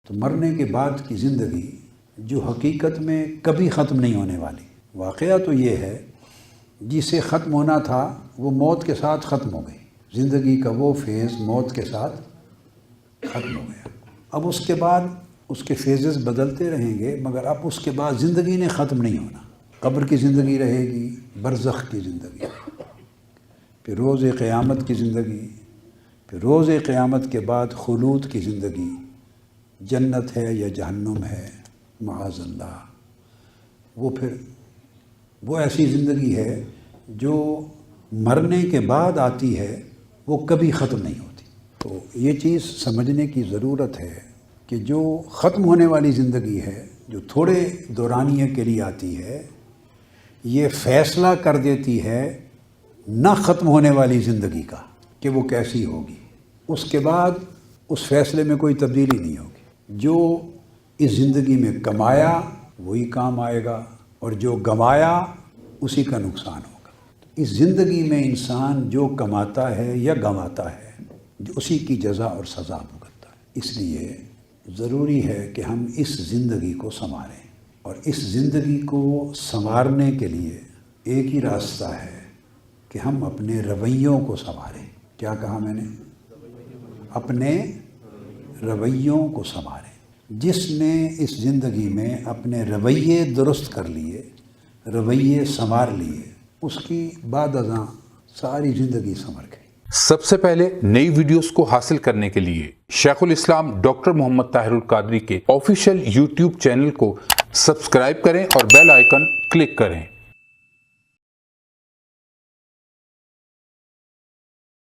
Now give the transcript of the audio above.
تو مرنے کے بعد کی زندگی جو حقیقت میں کبھی ختم نہیں ہونے والی، واقعہ تو یہ ہے جسے ختم ہونا تھا وہ موت کے ساتھ ختم ہو گئی۔ زندگی کا وہ فیز موت کے ساتھ ختم ہو گیا۔ اب اس کے بعد اس کے فیزز بدلتے رہیں گے، مگر اب اس کے بعد زندگی نے ختم نہیں ہونا۔ قبر کی زندگی رہے گی، برزخ کی زندگی، پھر روز قیامت کی زندگی، پھر روز قیامت کے بعد خلود کی زندگی، جنت ہے یا جہنم ہے معاذ اللہ۔ وہ ایسی زندگی ہے جو مرنے کے بعد آتی ہے، وہ کبھی ختم نہیں ہوتی۔ تو یہ چیز سمجھنے کی ضرورت ہے کہ جو ختم ہونے والی زندگی ہے، جو تھوڑے دورانیے کے لیے آتی ہے، یہ فیصلہ کر دیتی ہے نہ ختم ہونے والی زندگی کا کہ وہ کیسی ہوگی۔ اس کے بعد اس فیصلے میں کوئی تبدیلی نہیں ہوگی۔ جو اس زندگی میں کمایا وہی کام آئے گا، اور جو گنوایا اسی کا نقصان ہوگا۔ اس زندگی میں انسان جو کماتا ہے یا گنواتا ہے، اسی کی جزا اور سزا بھگتتا ہے۔ اس لیے ضروری ہے کہ ہم اس زندگی کو سنواریں، اور اس زندگی کو سنوارنے کے لیے ایک ہی راستہ ہے کہ ہم اپنے رویوں کو سنواریں۔ کیا کہا میں نے؟ اپنے رویوں کو سنواریں۔ جس نے اس زندگی میں اپنے رویے درست کر لیے، رویے سنوار لیے، اس کی بعد ازاں ساری زندگی سنور گئی۔ سب سے پہلے نئی ویڈیوز کو حاصل کرنے کے لیے شیخ الاسلام ڈاکٹر محمد طاہر القادری کے آفیشیل یوٹیوب چینل کو سبسکرائب کریں اور بیل آئیکن کلک کریں۔